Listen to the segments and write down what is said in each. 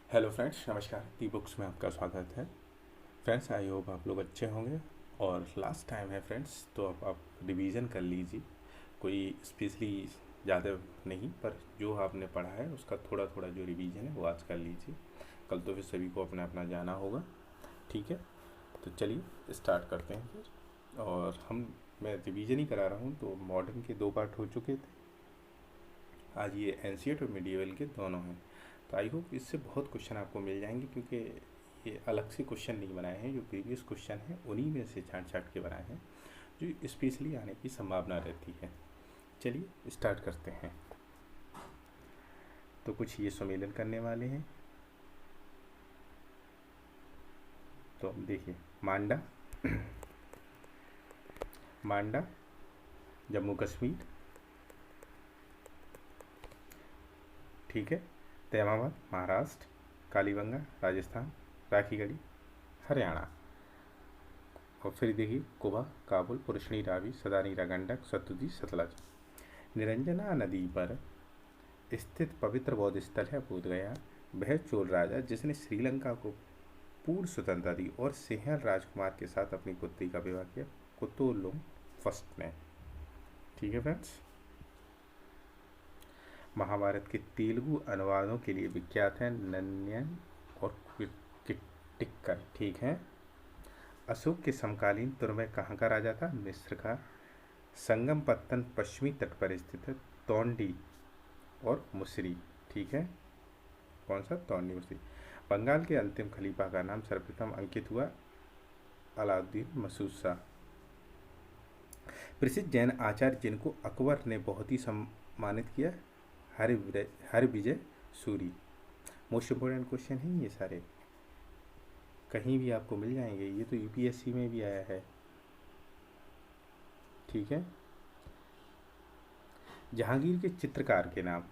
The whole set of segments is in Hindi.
हेलो फ्रेंड्स, नमस्कार। ई बुक्स में आपका स्वागत है। फ्रेंड्स, आई होप आप लोग अच्छे होंगे। और लास्ट टाइम है फ्रेंड्स, तो अब आप रिवीजन कर लीजिए। कोई स्पेशली ज़्यादा नहीं, पर जो आपने पढ़ा है उसका थोड़ा थोड़ा जो रिवीजन है वो आज कर लीजिए। कल तो फिर सभी को अपना अपना जाना होगा। ठीक है, तो चलिए स्टार्ट करते हैं फिर। और मैं रिवीजन ही करा रहा हूँ, तो मॉडर्न के 2 पार्ट हो चुके थे। आज ये एंशिएंट और मिडिएवल के दोनों हैं। तो आई होप इससे बहुत क्वेश्चन आपको मिल जाएंगे, क्योंकि ये अलग से क्वेश्चन नहीं बनाए हैं। जो प्रीवियस क्वेश्चन हैं उन्हीं में से छांट छांट के बनाए हैं, जो स्पेशली आने की संभावना रहती है। चलिए स्टार्ट करते हैं। तो कुछ ये सम्मेलन करने वाले हैं। तो देखिए, मांडा मांडा जम्मू कश्मीर, ठीक है। तैमाबाद महाराष्ट्र, कालीबंगा राजस्थान, राखीगढ़ी हरियाणा। और फिर देखिए, कुबा काबुल पुरुषनी रावी सदानीरा गंडक सतलुजी सतलज। निरंजना नदी पर स्थित पवित्र बौद्ध स्थल है बोधगया। वह चोल राजा जिसने श्रीलंका को पूर्ण स्वतंत्रता दी और सिंहल राजकुमार के साथ अपनी पुत्री का विवाह किया, कुतुलुंग फर्स्ट ने। ठीक है फ्रेंड्स। महाभारत के तेलुगु अनुवादों के लिए विख्यात है नन्यन और किट्टिक्कर, ठीक है। अशोक के समकालीन तुर्मे कहाँ का राजा था? मिस्र का। संगम पत्तन पश्चिमी तट पर स्थित है, तोंडी और मुसरी, ठीक है। कौन सा? तोंडी मुसरी। बंगाल के अंतिम खलीफा का नाम सर्वप्रथम अंकित हुआ अलाउद्दीन मसूद शाह। प्रसिद्ध जैन आचार्य जिनको अकबर ने बहुत ही सम्मानित किया, Harvijay Suri. Most important question है ये सारे, कहीं भी आपको मिल जाएंगे। ये तो यूपीएससी में भी आया है, ठीक है। जहांगीर के चित्रकार के नाम?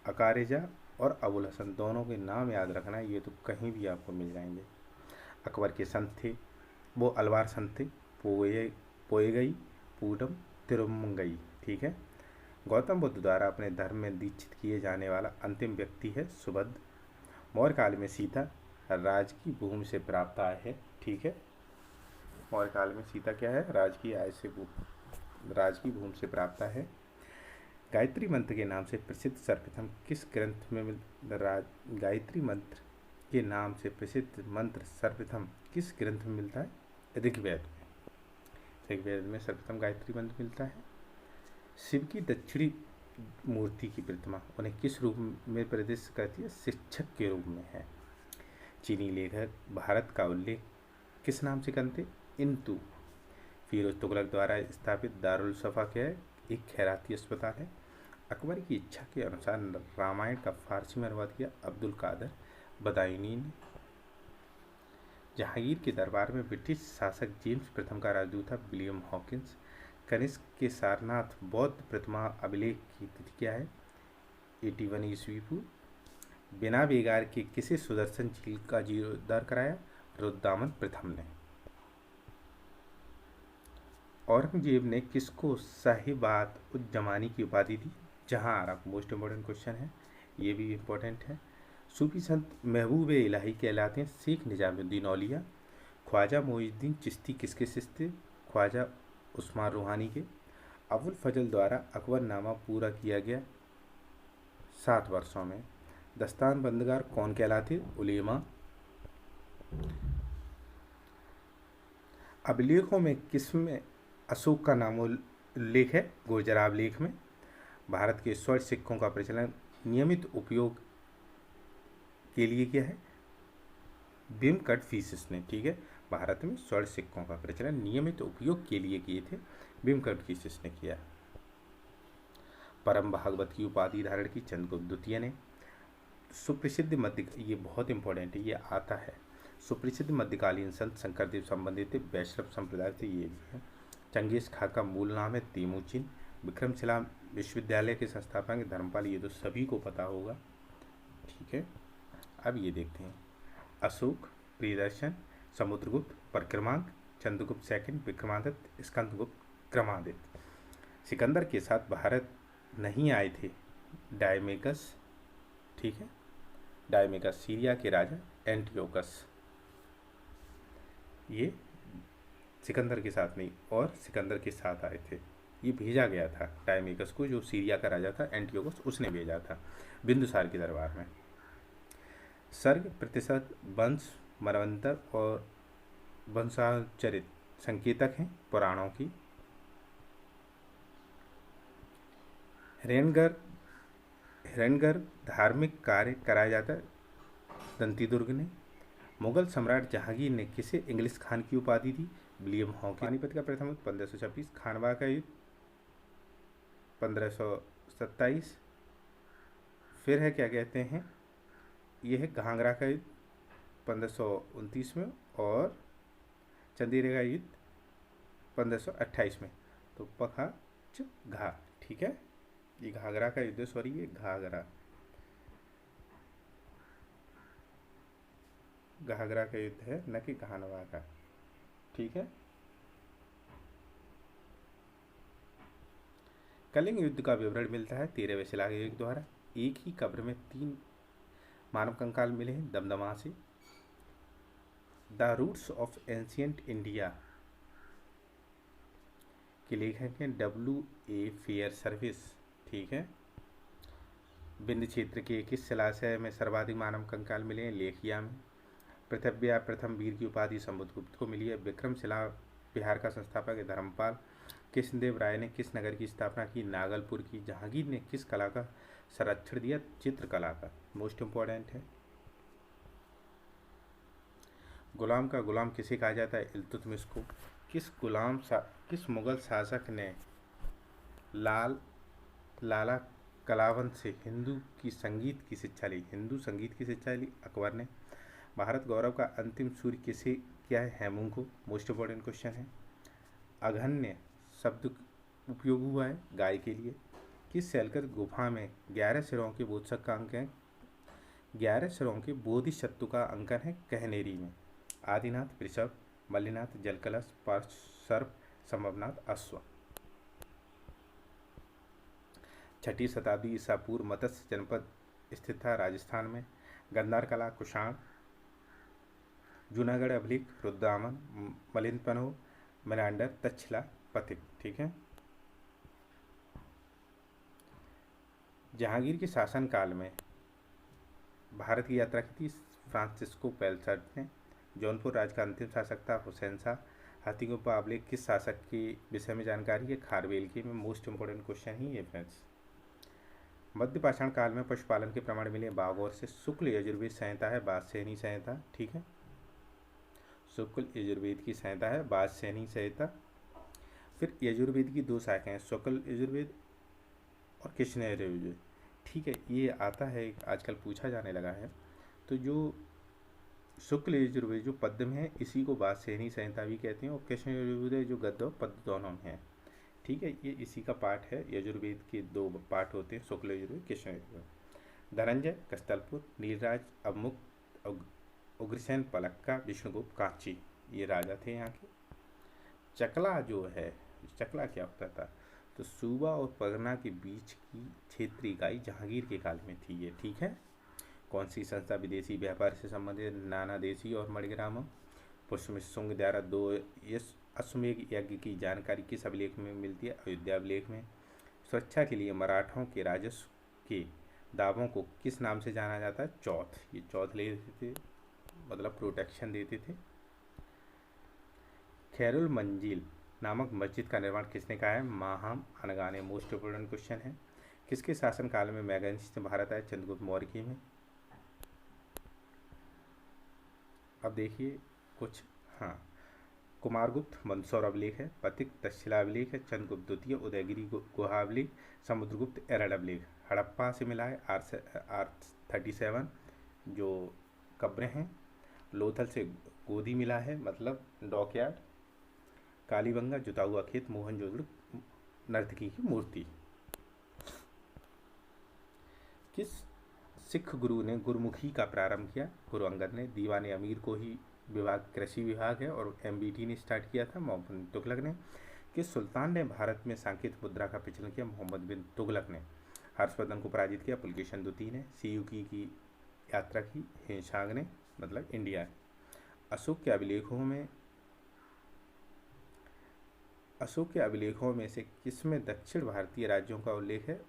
अकारेजा और अबुल हसन, दोनों के नाम याद रखना, ये तो कहीं भी आपको मिल जाएंगे। अकबर के संत थे, वो अलवार संत थे, पोएगई, पूडम, तिरुमंगई, ठीक है। गौतम बुद्ध द्वारा अपने धर्म में दीक्षित किए जाने वाला अंतिम व्यक्ति है सुबुद्ध। मौर्य काल में सीता राज की भूमि से प्राप्त आय है, ठीक है। मौर्य काल में सीता क्या है? राज की भूमि से प्राप्त है। गायत्री मंत्र के नाम से प्रसिद्ध सर्वप्रथम किस ग्रंथ में गायत्री मंत्र के नाम से प्रसिद्ध मंत्र सर्वप्रथम किस ग्रंथ में मिलता है? ऋग्वेद में। ऋग्वेद में सर्वप्रथम गायत्री मंत्र मिलता है। शिव की दक्षिणी मूर्ति की प्रतिमा उन्हें किस रूप में प्रदर्शित करती है? शिक्षक के रूप में है। चीनी लेखक भारत का उल्लेख किस नाम से करते? इंतु। फिरोज तुगलक द्वारा स्थापित दारुल सफा क्या है? एक खैराती अस्पताल है। अकबर की इच्छा के अनुसार रामायण का फारसी में अनुवाद किया अब्दुल कादर बदायूनी ने। जहांगीर के दरबार में ब्रिटिश शासक जेम्स प्रथम का राजदूत था विलियम हॉकिंस। कनिष्क के सारनाथ बौद्ध प्रतिमा अभिलेख की तिथि क्या है? 81 ईस्वी पूर्व। बिना बेगार के किसे सुदर्शन झील का जीर्णोद्धार कराया? रुद्रदामन प्रथम ने। औरंगजेब ने किसको साहिबात उज्जमानी की उपाधि दी? जहां। मोस्ट इम्पोर्टेंट क्वेश्चन है, ये भी इम्पोर्टेंट है। सूफी संत महबूब इलाही कहलाते हैं शेख निजामुद्दीन औलिया। ख्वाजा मोइनुद्दीन चिश्ती किसके शिष्य थे? ख्वाजा उस्मान रूहानी के। अबुल फजल द्वारा अकबरनामा पूरा किया गया 7 वर्षों में। दस्तान बंदगार कौन कहलाते? उलेमा। अभिलेखों में किसमें अशोक का नामोल्लेख है? गुर्जराभिलेख में। भारत के स्वर्ण सिक्कों का प्रचलन नियमित उपयोग के लिए क्या है? बिमकट फीसिस ने, ठीक है। भारत में स्वर्ण सिक्कों का प्रचलन नियमित उपयोग के लिए किए थे, बिमकट फीसिस ने किया। परम भागवत की उपाधि धारण की चंद्रगुप्त द्वितीय ने। सुप्रसिद्ध मध्य, ये बहुत इंपॉर्टेंट है, ये आता है। सुप्रसिद्ध मध्यकालीन संत शंकरदेव संबंधित थे, वैष्णव संप्रदाय से, ये भी है। चंगेज खां का मूल नाम है तेमुचिन। विक्रमशिला विश्वविद्यालय के संस्थापक धर्मपाल, ये तो सभी को पता होगा, ठीक है। अब ये देखते हैं। अशोक, प्रियदर्शन, समुद्रगुप्त, परक्रमांक, चंद्रगुप्त सेकंड, विक्रमादित्य, स्कंदगुप्त, क्रमादित्य। सिकंदर के साथ भारत नहीं आए थे डायमेगस, ठीक है। डायमेकस, सीरिया के राजा एंटियोकस। ये सिकंदर के साथ नहीं, और सिकंदर के साथ आए थे। ये भेजा गया था डायमेकस को, जो सीरिया का राजा था एंटियोकस, उसने भेजा था बिंदुसार के दरबार में। सर्ग, प्रतिशत, वंश, मनवंतर और वंशाचरित संकेतक हैं पुराणों की। हिरण्यगर धार्मिक कार्य कराया जाता है दंती दुर्ग ने। मुगल सम्राट जहांगीर ने किसे इंग्लिश खान की उपाधि दी? William Hawkins. पानीपत का प्रथम युद्ध 1526, खानवा का युद्ध 1527। फिर है क्या कहते हैं, यह है घाघरा का युद्ध 1529 में, और चंदेरी का युद्ध 1528 में। तो पखा घा, ठीक है, ये घाघरा का युद्ध, सॉरी ये घाघरा का युद्ध है, न कि घानवा का, ठीक है। कलिंग युद्ध का विवरण मिलता है 13वें शिलालेख द्वारा। एक ही कब्र में 3 मानव कंकाल मिले हैं दमदमा से। The roots of ancient India के लेखक हैं W.A. फेयर सर्विस, ठीक है। विंध्य क्षेत्र के किस शिलाशय में सर्वाधिक मानव कंकाल मिले हैं? लेखिया में। पृथ्व्या प्रथम वीर की उपाधि समुद्रगुप्त को मिली है। विक्रमशिला बिहार का संस्थापक है धर्मपाल। कृष्णदेव राय ने किस नगर की स्थापना की? नागलपुर की। जहांगीर ने किस कला का संरक्षण दिया? चित्रकला का। मोस्ट इंपॉर्टेंट है। गुलाम का गुलाम किसे कहा जाता है? इल्तुतमिश को। किस मुगल शासक ने लाला कलावंत से हिंदू संगीत की शिक्षा ली? अकबर ने। भारत गौरव का अंतिम सूर्य किसे क्या है? हेमू को। मोस्ट इंपॉर्टेंट क्वेश्चन है। अघन्य शब्द उपयोग हुआ है गाय के लिए। किस शैलकत गुफा में 11 सिरों के बोधसत्व का अंक है? 11 सिरों के बोधिसत्व का अंकन है कहनेरी में। आदिनाथ वृषभ, मल्लिनाथ जलकलश, सर्प, संभवनाथ अश्व। 6वीं शताब्दी ईसा पूर्व मत्स्य जनपद स्थित था राजस्थान में। गंधार कला, कुषाण, जूनागढ़ अभिलेख, रुद्रामन, मलिनपनो, मेनांडर, तक्षशिला, पथिक, ठीक है। जहांगीर के शासनकाल में भारत की यात्रा की थी फ्रांसिस्को पेल्सर्ट ने। जौनपुर राज्य का अंतिम शासक था हुसैन शाह। हाथीगुम्फा अभिलेख किस शासक के विषय में जानकारी है? खारवेल की में। मोस्ट इंपोर्टेंट क्वेश्चन ही ये फ्रेंड्स। मध्य पाषाण काल में पशुपालन के प्रमाण मिले बागौर से। शुक्ल यजुर्वेद संहिता है बादशाहनी संहिता, ठीक है। शुक्ल यजुर्वेद की संहिता है बादशाहनी संहिता। फिर यजुर्वेद की 2 शाखाएं हैं, शुक्ल यजुर्वेद और कृष्ण यजुर्वेद, ठीक है। ये आता है आजकल पूछा जाने लगा है। तो जो शुक्ल यजुर्वेद जो पद्य में है इसी को बादशाहनी संहिता भी कहते हैं, और कृष्ण यजुर्वेद जो गद्य और पद्य दोनों में है, ठीक है। ये इसी का पाठ है। यजुर्वेद के 2 पाठ होते हैं, शुक्ल यजुर्वेद, कृष्ण यजुर्वेद। धनंजय कस्तलपुर, नीलराज अवमुक्त, उग्रसेन पलक्का, विष्णुगुप्त कांची, ये राजा थे यहाँ के। चकला जो है, चकला क्या होता था? तो सूबा और परगना के बीच की क्षेत्रीय इकाई जहांगीर के काल में थी ये, ठीक है। कौन सी संस्था विदेशी व्यापार से संबंधित? नाना देशी और मणिग्राम। पुष्प शुंग द्वारा 2 अश्वमेध यज्ञ की जानकारी किस अभिलेख में मिलती है? अयोध्या अभिलेख में। सुरक्षा के लिए मराठों के राजस्व के दावों को किस नाम से जाना जाता है? चौथ। ये चौथ लेते थे, मतलब प्रोटेक्शन देते थे। खैरुल मंजिल नामक मस्जिद का निर्माण किसने कहा है? माहम अनगा ने। मोस्ट इंपोर्टेंट क्वेश्चन है। किसके शासनकाल में मैगनीज भारत आए? चंद्रगुप्त मौर्य में। अब देखिए कुछ, हाँ, कुमारगुप्त मंदसौर अभिलेख है। पथिक तक्षशिला अभिलेख है। चंद्रगुप्त द्वितीय उदयगिरी गुहा अभिलेख। समुद्रगुप्त एरड़ अभिलेख। हड़प्पा से मिला है R37 जो कब्रें हैं। लोथल से गोदी मिला है, मतलब डॉकयार्ड। कालीबंगा जुता हुआ खेत। मोहनजोदड़ो नर्तकी की मूर्ति। किस सिख गुरु ने गुरुमुखी का प्रारंभ किया? गुरु अंगद ने। दीवान अमीर को ही विभाग कृषि विभाग है और MBT ने स्टार्ट किया था, मोहम्मद बिन तुगलक ने। किस सुल्तान ने भारत में सांकेतिक मुद्रा का प्रचलन किया? मोहम्मद बिन तुगलक ने। हर्षवर्धन को पराजित किया? पुलकेशन द्वितीय ने। सियुकी की यात्रा की हिंसांग ने, मतलब इंडिया। अशोक के अभिलेखों में से किसमें दक्षिण भारतीय राज्यों का उल्लेख है?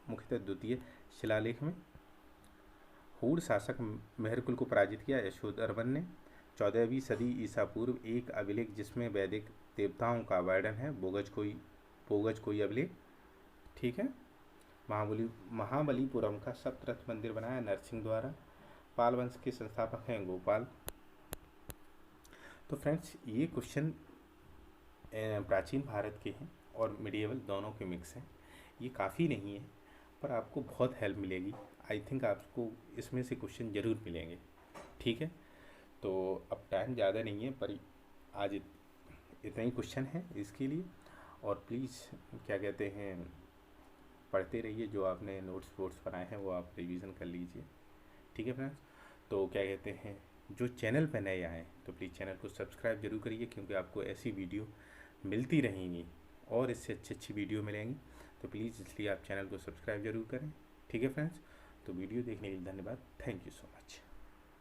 मुख्यतः द्वितीय शिलालेख में। हूण शासक मेहरकुल को पराजित किया यशोधर्मन ने। 14वीं सदी ईसा पूर्व एक अभिलेख जिसमें वैदिक देवताओं का वर्णन है, बोगज कोई अभिलेख। ठीक है। महाबलीपुरम का सप्तरथ मंदिर बनाया नरसिंह द्वारा। पाल वंश के संस्थापक हैं गोपाल। तो फ्रेंड्स ये क्वेश्चन प्राचीन भारत के हैं और मिडिएवल दोनों के मिक्स हैं। ये काफ़ी नहीं है पर आपको बहुत हेल्प मिलेगी। आई थिंक आपको इसमें से क्वेश्चन ज़रूर मिलेंगे। ठीक है। तो अब टाइम ज़्यादा नहीं है पर आज इतना ही क्वेश्चन है इसके लिए। और प्लीज़ क्या कहते हैं, पढ़ते रहिए। जो आपने नोट्स वोट्स बनाए हैं वो आप रिवीजन कर लीजिए। ठीक है फ्रेंड्स। तो क्या कहते हैं, जो चैनल पर नए आए तो प्लीज़ चैनल को सब्सक्राइब जरूर करिए, क्योंकि आपको ऐसी वीडियो मिलती रहेंगी और इससे अच्छी वीडियो मिलेंगी। तो प्लीज़ इसलिए आप चैनल को सब्सक्राइब जरूर करें। ठीक है फ्रेंड्स। तो वीडियो देखने के लिए धन्यवाद। Thank you so much.